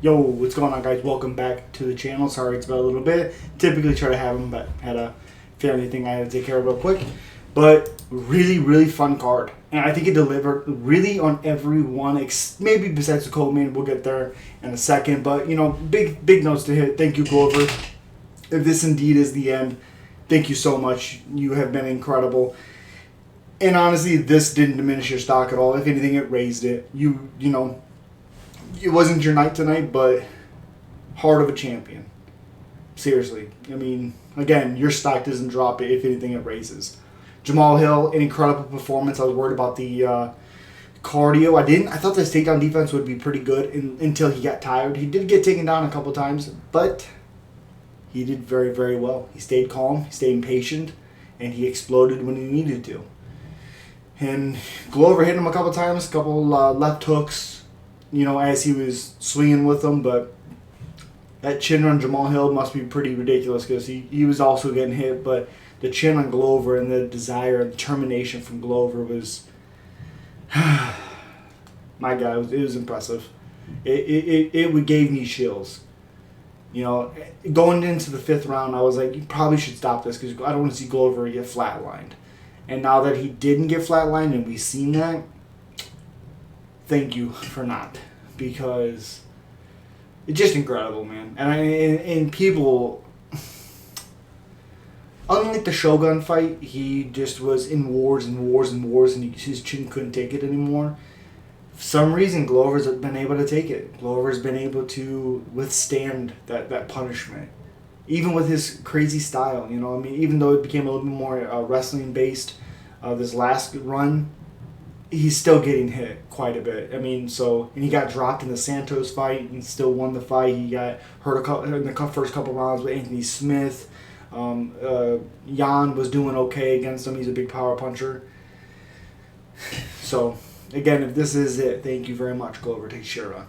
Yo, what's going on, guys? Welcome back to the channel. Sorry it's been a little bit. Typically try to have them, but had a family thing I had to take care of real quick. But really fun card. And I think it delivered really on every one, maybe besides the co-main. We'll get there in a second. But, you know, big notes to hit. Thank you, Glover. If this indeed is the end, thank you so much. You have been incredible. And honestly, this didn't diminish your stock at all. If anything, it raised it. You know, it wasn't your night tonight, but heart of a champion. Seriously. I mean, again, your stock doesn't drop. If anything, it raises. Jamal Hill, an incredible performance. I was worried about the cardio. I thought this takedown defense would be pretty good until he got tired. He did get taken down a couple times, but he did very well. He stayed calm, he stayed patient, and he exploded when he needed to. And Glover hit him a couple times, left hooks, you know, as he was swinging with them. But that chin on Jamal Hill must be pretty ridiculous because he was also getting hit. But the chin on Glover and the desire and determination from Glover was, my God, it was impressive. It gave me chills. You know, going into the fifth round, I was like, you probably should stop this because I don't want to see Glover get flatlined. And now that he didn't get flatlined and we've seen that, thank you for not. Because it's just incredible, man. And people, unlike the Shogun fight, he just was in wars and his chin couldn't take it anymore. For some reason, Glover's been able to take it. Glover's been able to withstand that punishment. Even with his crazy style, you know, I mean, even though it became a little bit more wrestling-based this last run, he's still getting hit quite a bit. I mean, and he got dropped in the Santos fight and still won the fight. He got hurt in the first couple rounds with Anthony Smith. Jan was doing okay against him. He's a big power puncher. So, again, if this is it, thank you very much, Glover Teixeira.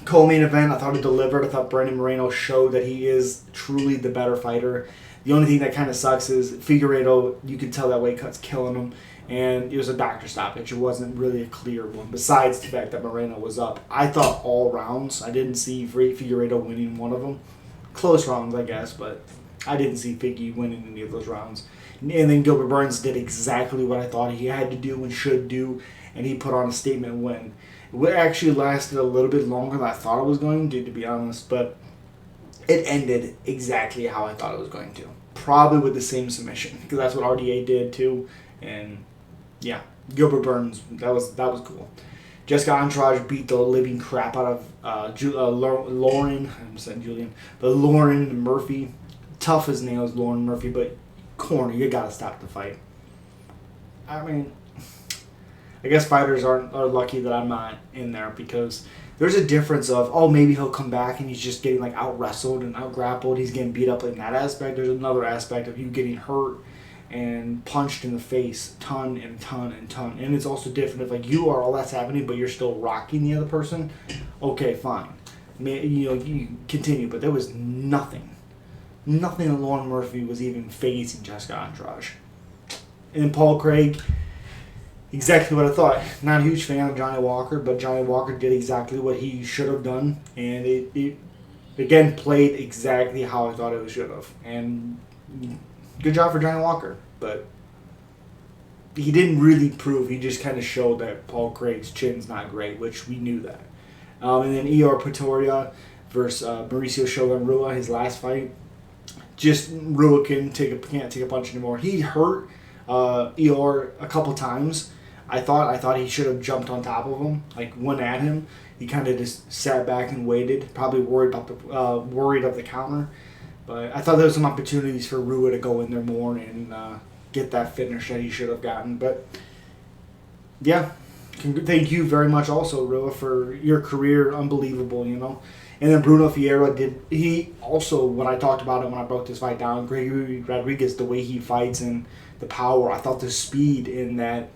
Co-main event, I thought he delivered. I thought Brandon Moreno showed that he is truly the better fighter. The only thing that kind of sucks is Figueiredo, you could tell that weight cut's killing him. And it was a doctor stoppage. It wasn't really a clear one, besides the fact that Moreno was up. I thought all rounds. I didn't see Figueiredo winning one of them. Close rounds, I guess, but I didn't see Figgy winning any of those rounds. And then Gilbert Burns did exactly what I thought he had to do and should do, and he put on a statement win. It actually lasted a little bit longer than I thought it was going to be honest, but it ended exactly how I thought it was going to. Probably with the same submission, because that's what RDA did too. And yeah, Gilbert Burns, that was cool. Jessica Andrade beat the living crap out of Lauren. I'm saying Julian, but Lauren Murphy. Tough as nails, Lauren Murphy, but corner, you gotta stop the fight. I mean, I guess fighters are lucky that I'm not in there, because there's a difference of, oh, maybe he'll come back and he's just getting like out wrestled and out grappled. He's getting beat up in that aspect. There's another aspect of you getting hurt and punched in the face ton. And it's also different if like you are all that's happening, but you're still rocking the other person. Okay, fine. I mean, you know, you continue, but there was nothing that Lauren Murphy was even facing Jessica Andrade. And then Paul Craig, exactly what I thought. Not a huge fan of Johnny Walker, but Johnny Walker did exactly what he should have done. And it again, played exactly how I thought it should have. And good job for Johnny Walker. But he didn't really prove. He just kind of showed that Paul Craig's chin's not great, which we knew that. And then E.R. Pretoria versus Mauricio Shogun Rua, his last fight. Just Rua can't take a punch anymore. He hurt ER a couple times. I thought he should have jumped on top of him, like went at him. He kind of just sat back and waited, probably worried of the counter. But I thought there was some opportunities for Rua to go in there more and get that finish that he should have gotten. But yeah, thank you very much also, Rua, for your career. Unbelievable, you know. And then Bruno Fierro he also, when I talked about him when I broke this fight down, Gregory Rodriguez, the way he fights and the power, I thought the speed in that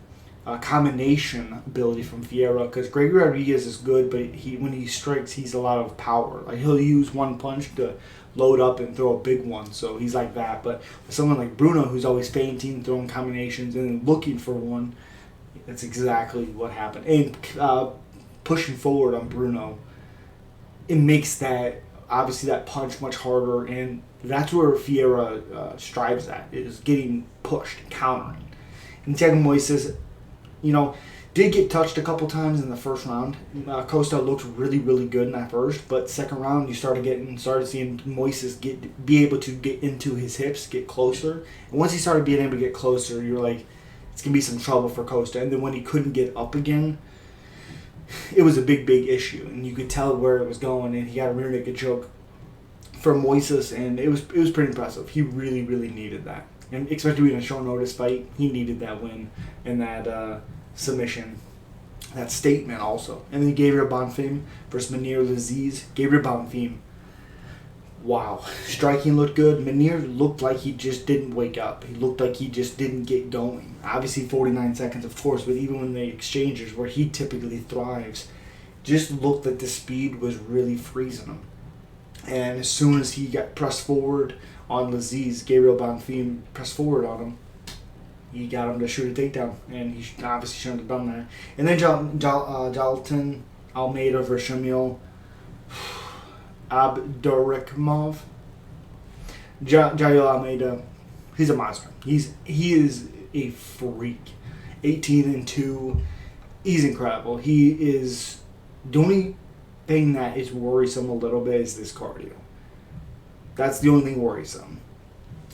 combination ability from Fierro, because Gregory Rodriguez is good, but when he strikes, he's a lot of power. Like he'll use one punch to load up and throw a big one, so he's like that. But with someone like Bruno, who's always feinting, throwing combinations, and looking for one, that's exactly what happened. And pushing forward on Bruno, it makes that, obviously, that punch much harder, and that's where Fiera strives at, is getting pushed, countering. And Thiago Moises, you know, did get touched a couple times in the first round. Costa looked really, really good in that first, but second round you started seeing Moises be able to get into his hips, get closer. And once he started being able to get closer, you were like, it's gonna be some trouble for Costa. And then when he couldn't get up again, it was a big, big issue, and you could tell where it was going. And he got a rear naked choke from Moises, and it was pretty impressive. He really, really needed that, and especially in a short notice fight, he needed that win and that submission, that statement also. And then Gabriel Bonfim versus Munir Laziz. Gabriel Bonfim, wow, striking looked good. Munir looked like he just didn't wake up. He looked like he just didn't get going. Obviously 49 seconds, of course, but even when the exchanges where he typically thrives, just looked like the speed was really freezing him. And as soon as he got pressed forward on Laziz, Gabriel Bonfim pressed forward on him, he got him to shoot a takedown, and he obviously shouldn't have done that. And then Jalton Almeida versus Shamil Abdurakhimov. Jalil Almeida, he's a monster. He is a freak. 18-2. He's incredible. He is, the only thing that is worrisome a little bit is this cardio. That's the only thing worrisome.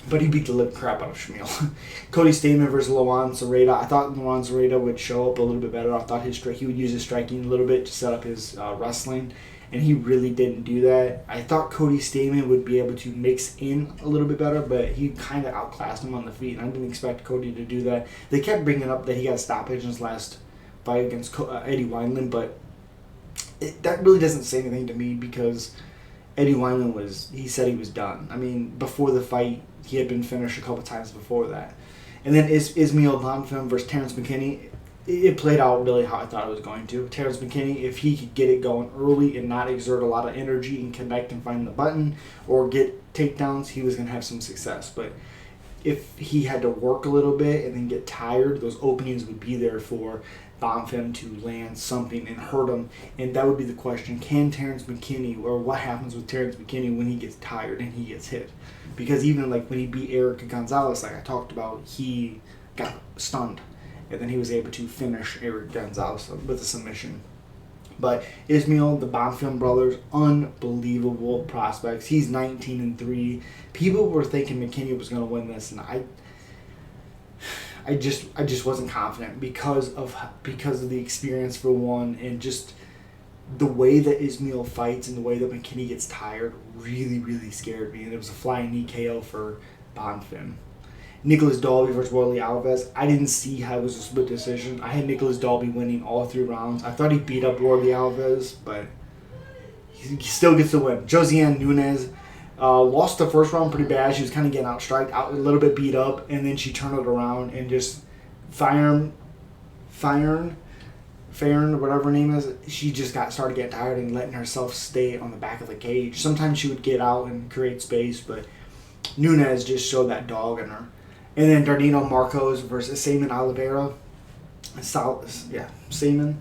But he beat the living crap out of Shamil. Cody Stamann versus Luan Serrata. I thought Luan Serrata would show up a little bit better. I thought he would use his striking a little bit to set up his wrestling, and he really didn't do that. I thought Cody Stamann would be able to mix in a little bit better, but he kind of outclassed him on the feet, and I didn't expect Cody to do that. They kept bringing up that he got a stoppage in his last fight against Eddie Wineland, but that really doesn't say anything to me, because Eddie Wineland he said he was done. I mean, before the fight, he had been finished a couple times before that. And then Ismail Bonfim versus Terrence McKinney. It played out really how I thought it was going to. Terrence McKinney, if he could get it going early and not exert a lot of energy and connect and find the button or get takedowns, he was going to have some success. But if he had to work a little bit and then get tired, those openings would be there for Bonfim to land something and hurt him. And that would be the question. Can Terrence McKinney, or what happens with Terrence McKinney when he gets tired and he gets hit? Because even like when he beat Eric Gonzalez, like I talked about, he got stunned. And then he was able to finish Eric Gonzalez with a submission. But Ismail, the Bonfim brothers, unbelievable prospects. He's 19-3. People were thinking McKinney was going to win this, and I just wasn't confident because of the experience for one, and just the way that Ismail fights and the way that McKinney gets tired really, really scared me. And it was a flying knee KO for Bonfim. Nicholas Dalby versus Warley Alves. I didn't see how it was a split decision. I had Nicholas Dalby winning all 3 rounds. I thought he beat up Warley Alves, but he still gets the win. Josiane Nunes lost the first round pretty bad. She was kind of getting outstriked, a little bit beat up, and then she turned it around and just Farron, whatever her name is, she just started getting tired and letting herself stay on the back of the cage. Sometimes she would get out and create space, but Nunes just showed that dog in her. And then Dardino Marcos versus Saman Oliveira. Saman.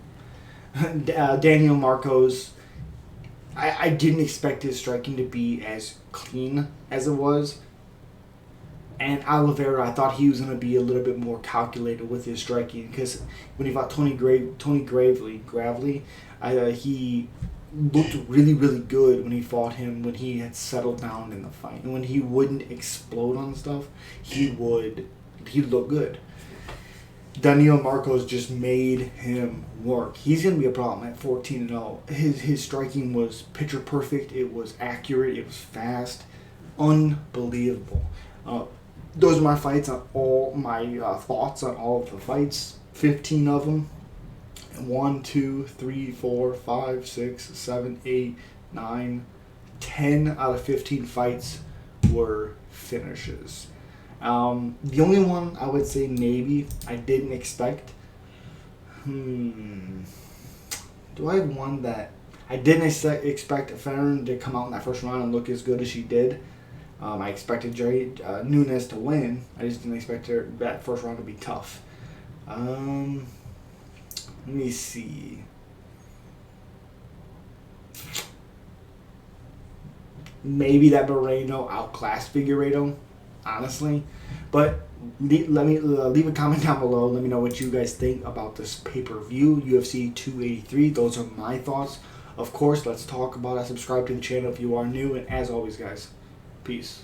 Daniel Marcos. I didn't expect his striking to be as clean as it was. And Oliveira, I thought he was going to be a little bit more calculated with his striking, because when he fought Tony Gravely, he looked really, really good when he fought him, when he had settled down in the fight. And when he wouldn't explode on stuff, he'd look good. Daniel Marcos just made him work. He's going to be a problem at 14-0. His striking was picture perfect. It was accurate. It was fast. Unbelievable. Those are my fights on all my thoughts on all of the fights. 15 of them. 1, 2, 3, 4, 5, 6, 7, 8, 9, 10 out of 15 fights were finishes. The only one I would say maybe I didn't expect. Do I have one that I didn't expect Farron to come out in that first round and look as good as she did? I expected Nunes to win. I just didn't expect that first round to be tough. Let me see. maybe that Moreno outclassed Figueiredo, honestly. But let me leave a comment down below. Let me know what you guys think about this pay-per-view, UFC 283. Those are my thoughts. Of course, let's talk about it. Subscribe to the channel if you are new. And as always, guys, peace.